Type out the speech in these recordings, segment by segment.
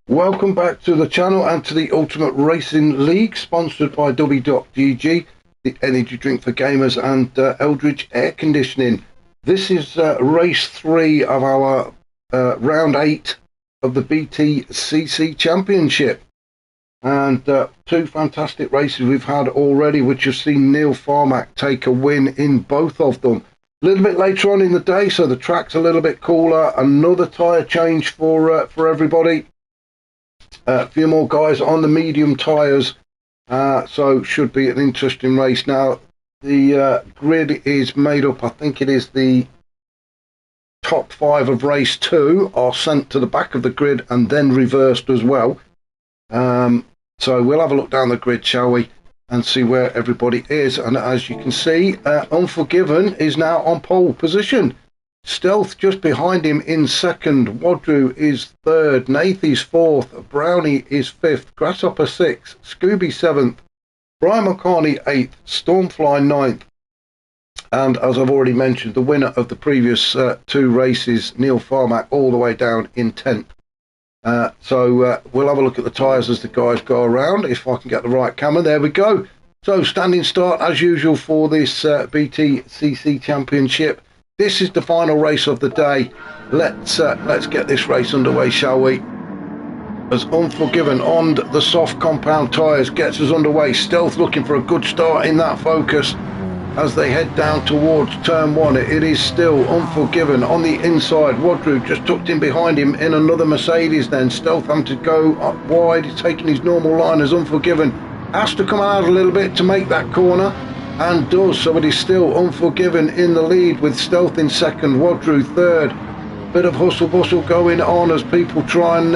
Welcome back to the channel and to the Ultimate Racing League, sponsored by W.GG, the energy drink for gamers, and Eldridge Air Conditioning. This is race 3 of our round 8 of the BTCC Championship. And two fantastic races we've had already, which have seen Neil Farmack take a win in both of them. A little bit later on in the day, so the track's a little bit cooler. Another tyre change for everybody. A few more guys on the medium tyres, so should be an interesting race. Now, the grid is made up, I think it is the top 5 of race 2 are sent to the back of the grid and then reversed as well. So we'll have a look down the grid, shall we, and see where everybody is. And as you can see, Unforgiven is now on pole position. Stealth just behind him in second. Wadru is third. Nath is fourth. Brownie is fifth. Grasshopper 6th. Scooby 7th. Brian McCartney 8th. Stormfly 9th. And as I've already mentioned, the winner of the previous 2 races, Neil Farmack, all the way down in 10th. So we'll have a look at the tyres as the guys go around, if I can get the right camera. There we go. So standing start as usual for this BTCC Championship. This is the final race of the day. Let's get this race underway, shall we? As Unforgiven on the soft compound tyres gets us underway. Stealth looking for a good start in that Focus as they head down towards turn 1. It is still Unforgiven on the inside. Wadru just tucked in behind him in another Mercedes then. Stealth having to go up wide. He's taking his normal line as Unforgiven has to come out a little bit to make that corner, and does. So it is still Unforgiven in the lead with Stealth in second, Wadru third. Bit of hustle bustle going on as people try and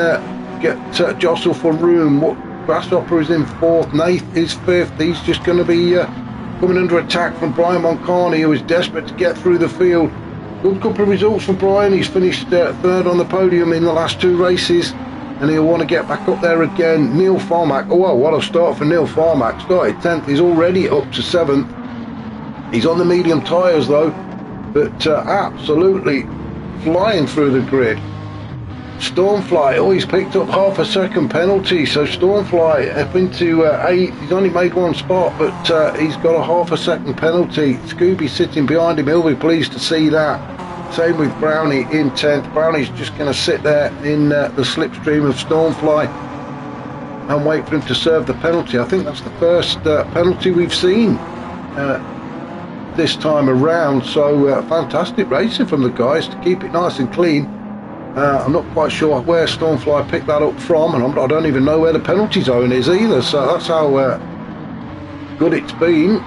get jostle for room. Grasshopper is in fourth. Nath is fifth. He's just going to be coming under attack from Brian Moncani, who is desperate to get through the field. Good couple of results for Brian. He's finished third on the podium in the last 2 races, and he'll want to get back up there again. Neil Farmack, oh well, what a start for Neil Farmack. Started 10th, he's already up to 7th. He's on the medium tyres though, but absolutely flying through the grid. Stormfly, oh, he's picked up half a second penalty, so Stormfly up into 8th. He's only made 1 spot, but he's got a half a second penalty. Scooby sitting behind him, he'll be pleased to see that. Same with Brownie in 10th. Brownie's just going to sit there in the slipstream of Stormfly and wait for him to serve the penalty. I think that's the first penalty we've seen this time around, so fantastic racing from the guys to keep it nice and clean. I'm not quite sure where Stormfly picked that up from, and I don't even know where the penalty zone is either, so that's how good it's been.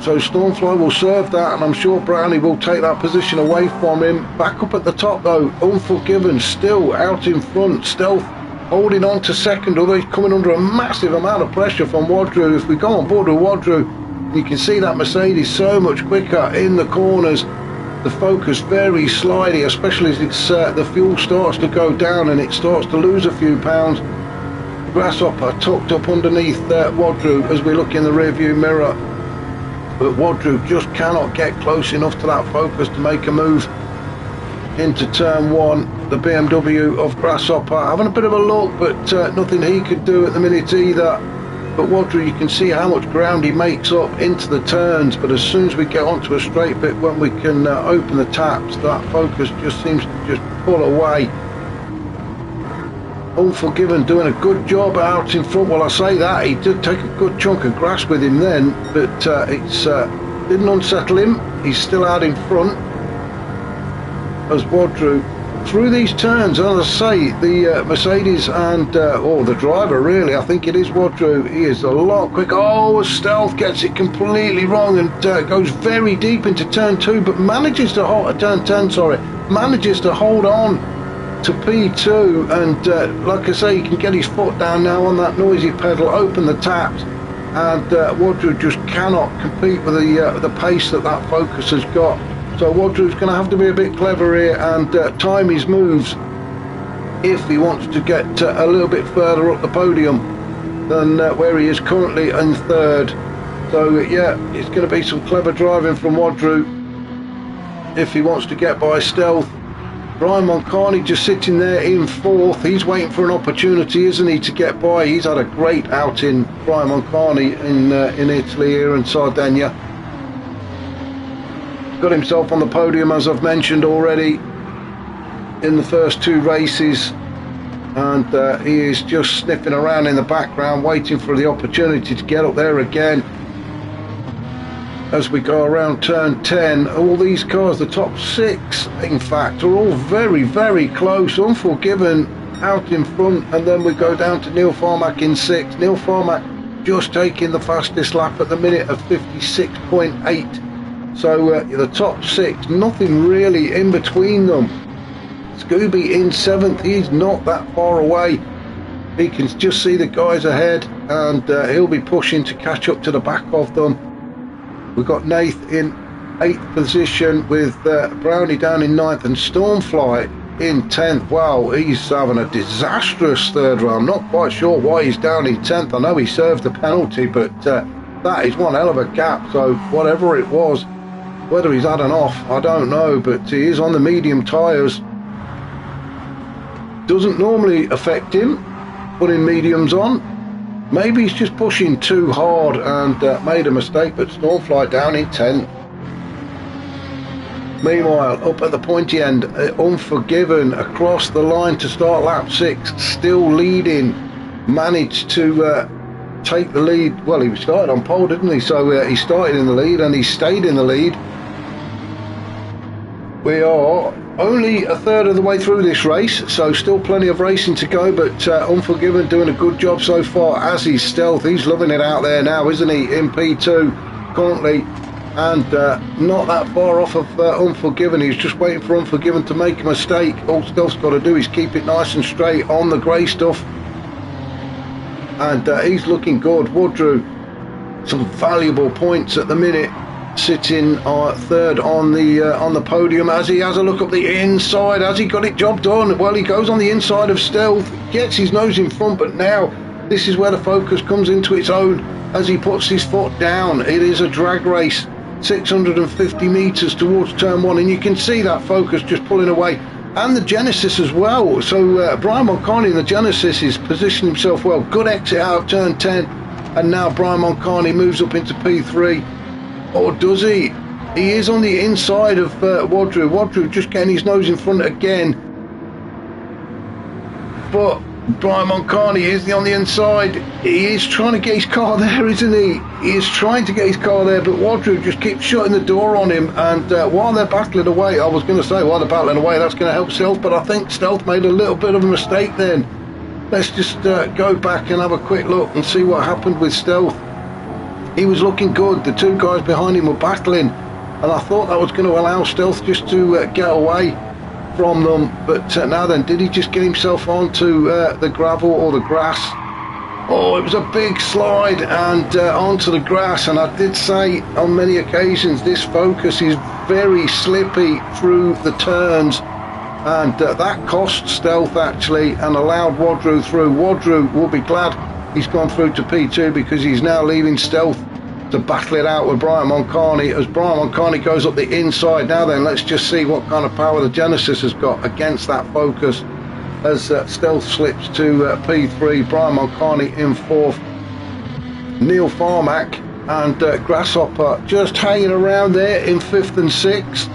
So Stormfly will serve that, and I'm sure Brownie will take that position away from him. Back up at the top though, Unforgiven still out in front. Stealth holding on to second, although he's coming under a massive amount of pressure from Wadru. If we go on board with Wadru, you can see that Mercedes so much quicker in the corners. The Focus very slidey, especially as it's the fuel starts to go down and it starts to lose a few pounds. Grasshopper tucked up underneath Wadru as we look in the rear view mirror, but Wadru just cannot get close enough to that Focus to make a move into turn 1. The BMW of Grasshopper having a bit of a look, but nothing he could do at the minute either. But Wadru, you can see how much ground he makes up into the turns, but as soon as we get onto a straight bit when we can open the taps, that Focus just seems to just pull away. Unforgiven doing a good job out in front. Well, I say that, he did take a good chunk of grass with him then, but it's didn't unsettle him. He's still out in front as Wadru through these turns. As I say, the Mercedes and or the driver really, I think it is Wadru, he is a lot quicker. Oh, Stealth gets it completely wrong and goes very deep into turn 2, but manages to hold turn 10, sorry, manages to hold on to P2, and like I say, he can get his foot down now on that noisy pedal, open the taps, and Wadru just cannot compete with the pace that Focus has got. So Wadru's going to have to be a bit clever here and time his moves if he wants to get a little bit further up the podium than where he is currently in third. So yeah, it's going to be some clever driving from Wadru if he wants to get by Stealth. Brian Moncani just sitting there in fourth. He's waiting for an opportunity, isn't he, to get by. He's had a great outing, Brian Moncani, in Italy here in Sardegna. Got himself on the podium, as I've mentioned already, in the first two races, and he is just sniffing around in the background, waiting for the opportunity to get up there again. As we go around turn 10, all these cars, the top six in fact, are all very, very close. Unforgiven out in front, and then we go down to Neil Farmack in sixth. Neil Farmack just taking the fastest lap at the minute of 56.8. So the top six, nothing really in between them. Scooby in seventh, he's not that far away. He can just see the guys ahead, and he'll be pushing to catch up to the back of them. We've got Nath in 8th position with Brownie down in 9th and Stormfly in 10th. Wow, he's having a disastrous third round. I'm not quite sure why he's down in 10th. I know he served the penalty, but that is one hell of a gap. So whatever it was, whether he's had an off, I don't know, but he is on the medium tyres. Doesn't normally affect him putting mediums on. Maybe he's just pushing too hard and made a mistake, but Stormfly down in 10th. Meanwhile, up at the pointy end, Unforgiven across the line to start lap 6, still leading, managed to take the lead. Well, he started on pole, didn't he? So he started in the lead and he stayed in the lead. We are only a third of the way through this race, so still plenty of racing to go, but Unforgiven doing a good job so far, as he's Stealth. He's loving it out there now, isn't he, in P2 currently, and not that far off of Unforgiven. He's just waiting for Unforgiven to make a mistake. All Stealth's got to do is keep it nice and straight on the grey stuff, and he's looking good. Woodrow, some valuable points at the minute, sitting third on the podium, as he has a look up the inside. Has he got it job done? Well, he goes on the inside of Stealth, gets his nose in front, but now this is where the focus comes into its own as he puts his foot down. It is a drag race, 650 metres towards turn 1, and you can see that focus just pulling away, and the Genesis as well. So Brian Moncani in the Genesis is positioning himself well. Good exit out of turn 10, and now Brian Moncani moves up into P3. Or does he? He is on the inside of Woodrow. Woodrow just getting his nose in front again. But Brian Moncani is on the inside. He is trying to get his car there, isn't he? He is trying to get his car there, but Woodrow just keeps shutting the door on him. And while they're battling away, I was going to say while they're battling away, that's going to help Stealth, but I think Stealth made a little bit of a mistake then. Let's just go back and have a quick look and see what happened with Stealth. He was looking good. The two guys behind him were battling, and I thought that was going to allow Stealth just to get away from them. But now then, did he just get himself onto the gravel or the grass? Oh, it was a big slide and onto the grass. And I did say on many occasions this Focus is very slippy through the turns, and that cost Stealth actually and allowed Woodrow through. Woodrow will be glad he's gone through to P2, because he's now leaving Stealth to battle it out with Brian Moncani, as Brian Moncani goes up the inside. Now then, let's just see what kind of power the Genesis has got against that Focus, as Stealth slips to P3. Brian Moncani in 4th. Neil Farmack and Grasshopper just hanging around there in 5th and 6th.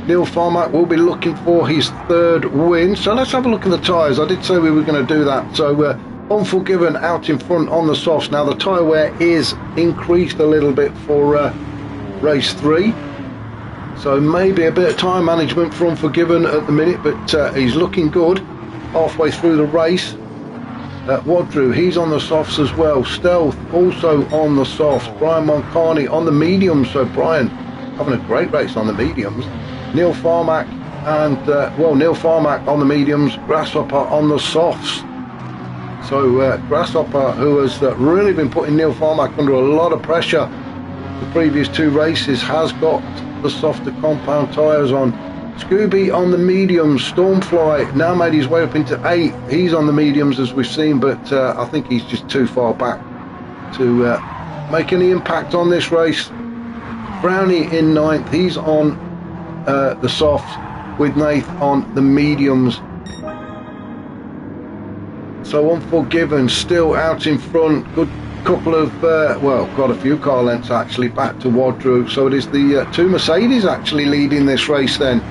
Neil Farmack will be looking for his 3rd win. So let's have a look at the tyres. I did say we were going to do that. So Unforgiven out in front on the softs. Now the tyre wear is increased a little bit for race 3, so maybe a bit of time management for Unforgiven at the minute, but he's looking good halfway through the race. Woodrow, he's on the softs as well. Stealth also on the softs. Brian Moncani on the mediums, so Brian having a great race on the mediums. Neil Farmack and Neil Farmack on the mediums, Grasshopper on the softs. So Grasshopper, who has really been putting Neil Farmack under a lot of pressure the previous 2 races, has got the softer compound tyres on. Scooby on the mediums. Stormfly now made his way up into 8th. He's on the mediums, as we've seen, but I think he's just too far back to make any impact on this race. Brownie in 9th. He's on the soft. with Nath on the mediums. So Unforgiven still out in front. Good couple of, well, quite a few car lengths actually back to Wadru. So it is the two Mercedes actually leading this race then,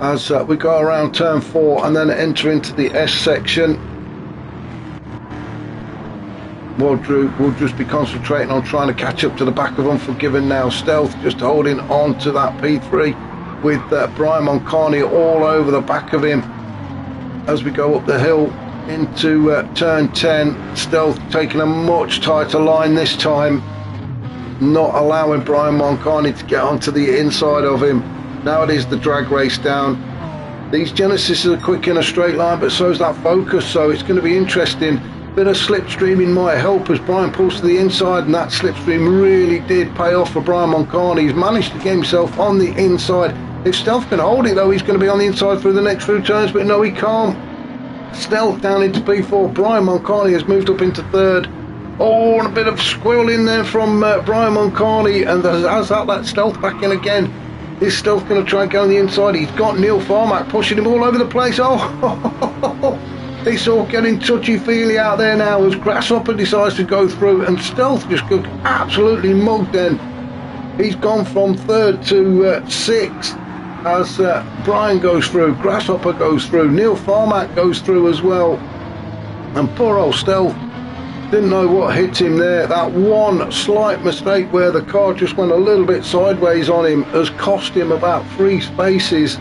as we go around turn 4 and then enter into the S section. Wadru will just be concentrating on trying to catch up to the back of Unforgiven now. Stealth just holding on to that P3 with Brian Moncani all over the back of him as we go up the hill into turn 10. Stealth taking a much tighter line this time, not allowing Brian Moncani to get onto the inside of him. Now it is the drag race down. These Genesis are quick in a straight line, but so is that Focus, so it's going to be interesting. Bit of slipstreaming might help as Brian pulls to the inside, and that slipstream really did pay off for Brian Moncani. He's managed to get himself on the inside. If Stealth can hold it though, he's going to be on the inside through the next few turns, but no, he can't. Stealth down into P4. Brian Moncani has moved up into third. Oh, and a bit of squirrel in there from Brian Moncani, and has that let Stealth back in again. Is Stealth going to try and go on the inside? He's got Neil Farmack pushing him all over the place. Oh, it's all getting touchy-feely out there now as Grasshopper decides to go through, and Stealth just got absolutely mugged then. He's gone from third to 6th as Brian goes through, Grasshopper goes through, Neil Farmack goes through as well, and poor old Stealth didn't know what hit him there. That one slight mistake where the car just went a little bit sideways on him has cost him about 3 spaces.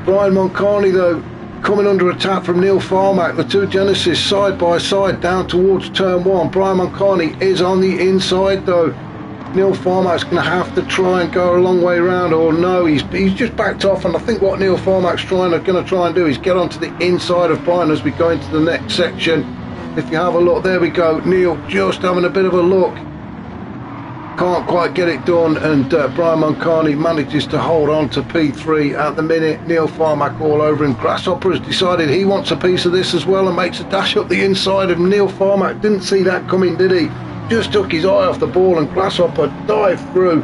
Brian Moncani though coming under attack from Neil Farmack, the two Genesis side by side down towards turn 1. Brian Moncani is on the inside though. Neil Farmack's going to have to try and go a long way around, or no, he's just backed off, and I think what Neil Farmack's going to try and do is get onto the inside of Brian as we go into the next section. If you have a look, there we go, Neil just having a bit of a look, can't quite get it done, and Brian Moncani manages to hold on to P3 at the minute. Neil Farmack all over him. Grasshopper has decided he wants a piece of this as well and makes a dash up the inside of Neil Farmack. Didn't see that coming, did he? Just took his eye off the ball, and Grasshopper dived through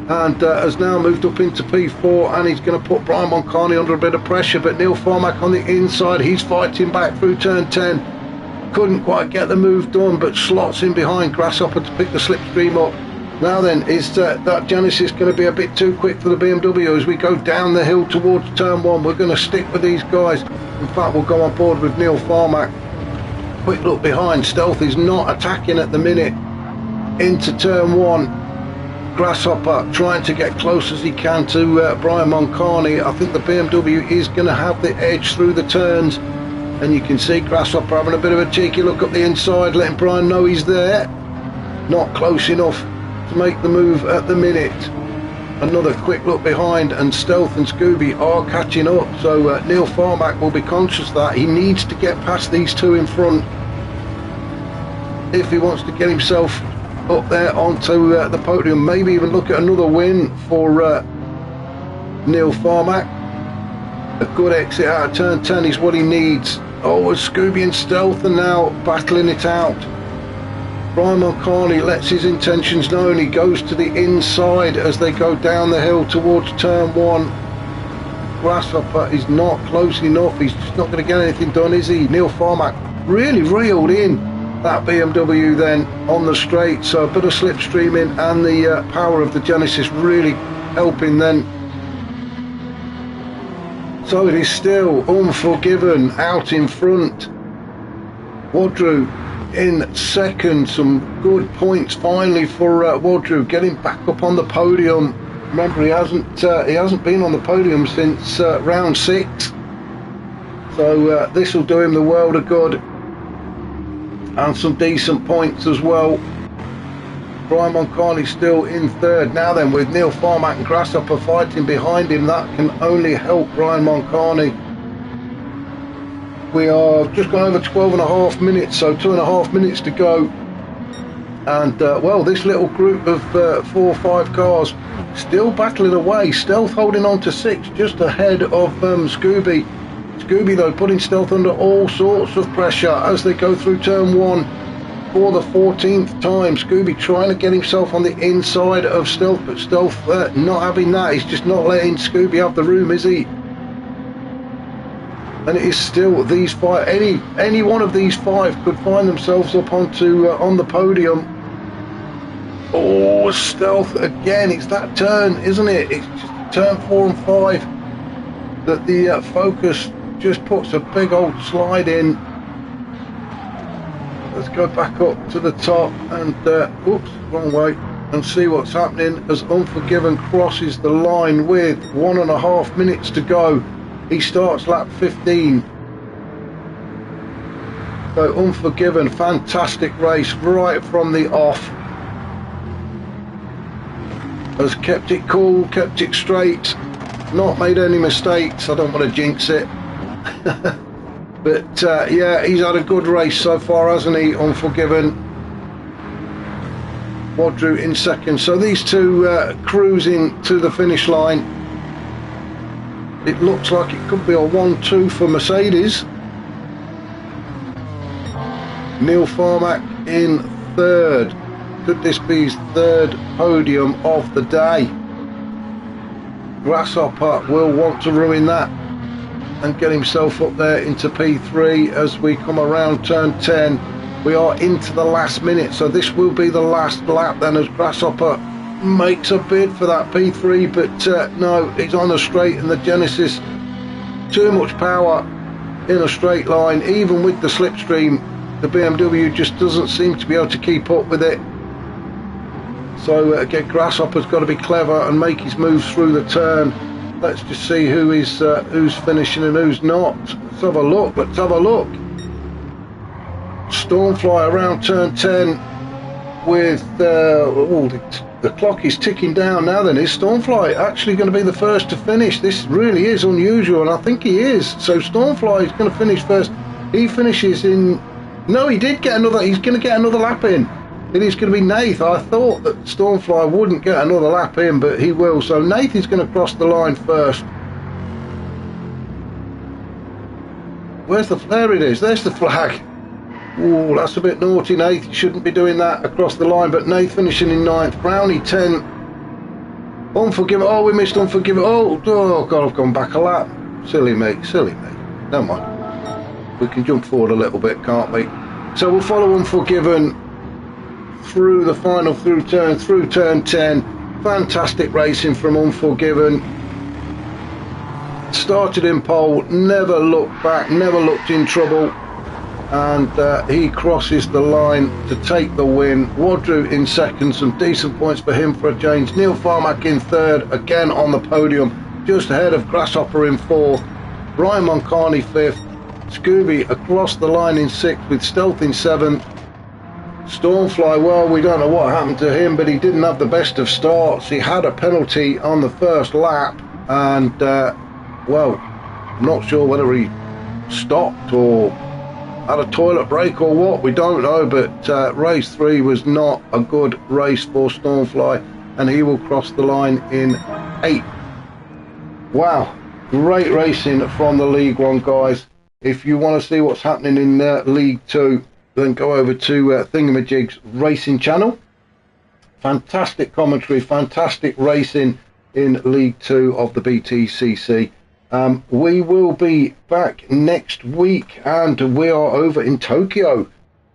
and has now moved up into P4, and he's going to put Brian Moncani under a bit of pressure, but Neil Farmack on the inside, he's fighting back through turn 10. Couldn't quite get the move done, but slots in behind Grasshopper to pick the slipstream up. Now then, is that Genesis going to be a bit too quick for the BMW as we go down the hill towards turn 1? We're going to stick with these guys. In fact, we'll go on board with Neil Farmack. Quick look behind. Stealth is not attacking at the minute. Into turn 1. Grasshopper trying to get close as he can to Brian Moncani. I think the BMW is going to have the edge through the turns, and you can see Grasshopper having a bit of a cheeky look up the inside, letting Brian know he's there. Not close enough to make the move at the minute. Another quick look behind, and Stealth and Scooby are catching up, so Neil Farmack will be conscious that he needs to get past these two in front if he wants to get himself up there onto the podium. Maybe even look at another win for Neil Farmack. A good exit out of turn 10 is what he needs. Oh, as Scooby and Stealth are now battling it out. Brian Moncani lets his intentions known. He goes to the inside as they go down the hill towards turn 1. Grasshopper is not close enough. He's just not going to get anything done, is he? Neil Farmack really reeled in that BMW then on the straight, so a bit of slipstreaming and the power of the Genesis really helping then. So it is still Unforgiven out in front. Wadru in second. Some good points finally for Wadru, getting back up on the podium. Remember, he hasn't been on the podium since round 6, so this will do him the world of good, and some decent points as well. Brian Moncani still in third. Now then, with Neil Farmack and Grasshopper fighting behind him, that can only help Brian Moncani. We are just gone over 12.5 minutes, so 2.5 minutes to go. And well, this little group of 4 or 5 cars still battling away. Stealth holding on to 6, just ahead of Scooby. Scooby though putting Stealth under all sorts of pressure as they go through turn 1. for the 14th time. Scooby trying to get himself on the inside of Stealth, but Stealth not having that. He's just not letting Scooby have the room, is he? And it is still these five. Any one of these five could find themselves up onto on the podium. Oh, Stealth again. It's that turn, isn't it? It's just turn 4 and 5 that the Focus just puts a big old slide in. Let's go back up to the top and oops, wrong way, and see what's happening as Unforgiven crosses the line with 1.5 minutes to go. He starts lap 15. So Unforgiven, fantastic race right from the off. Has kept it cool, kept it straight, not made any mistakes. I don't want to jinx it. But yeah, he's had a good race so far, hasn't he? Unforgiven. Wadru in second. So these two cruising to the finish line. It looks like it could be a 1-2 for Mercedes. Neil Farmack in third. Could this be his third podium of the day? Grasshopper will want to ruin that and get himself up there into P3 as we come around turn 10. We are into the last minute, so this will be the last lap then as Grasshopper makes a bid for that P3, but no, he's on a straight and the Genesis, too much power in a straight line. Even with the slipstream, the BMW just doesn't seem to be able to keep up with it. So again, Grasshopper's got to be clever and make his moves through the turn. Let's just see who is who's finishing and who's not. Let's have a look. Let's have a look. Stormfly around turn 10 with the clock is ticking down now. Then is Stormfly actually going to be the first to finish? This really is unusual, and I think he is. So Stormfly is going to finish first. He finishes in. No, he did get another. He's going to get another lap in. It is going to be Nath. I thought that Stormfly wouldn't get another lap in, but he will. So Nath is going to cross the line first. Where's the? There it is. There's the flag. Oh, that's a bit naughty, Nath. You shouldn't be doing that across the line. But Nath finishing in 9th. Brownie 10. Unforgiven. Oh, we missed Unforgiven. Oh, God, I've gone back a lap. Silly me. Silly me. Never mind. We can jump forward a little bit, can't we? So we'll follow Unforgiven through the final through turn 10. Fantastic racing from Unforgiven. Started in pole, never looked back, never looked in trouble, and he crosses the line to take the win. Wadru in second, some decent points for him for a change. Neil Farmack in third, again on the podium, just ahead of Grasshopper in fourth. Ryan Moncani fifth. Scooby across the line in sixth with Stealth in seventh. Stormfly, well, we don't know what happened to him, but he didn't have the best of starts. He had a penalty on the first lap, and well, I'm not sure whether he stopped or had a toilet break or what, we don't know, but race 3 was not a good race for Stormfly, and he will cross the line in 8th. Wow, great racing from the League 1 guys. If you want to see what's happening in League 2, then go over to Thingamajig's racing channel. Fantastic commentary, fantastic racing in League 2 of the BTCC. We will be back next week, and we are over in Tokyo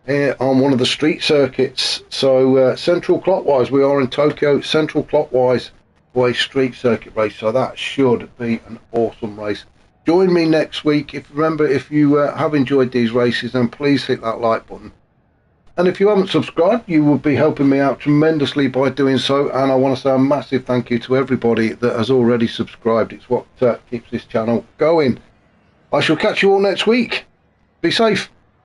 on one of the street circuits. So central clockwise, we are in Tokyo, central clockwise for a street circuit race. So that should be an awesome race. Join me next week. Remember, if you have enjoyed these races, then please hit that like button. And if you haven't subscribed, you would be helping me out tremendously by doing so. And I want to say a massive thank you to everybody that has already subscribed. It's what keeps this channel going. I shall catch you all next week. Be safe.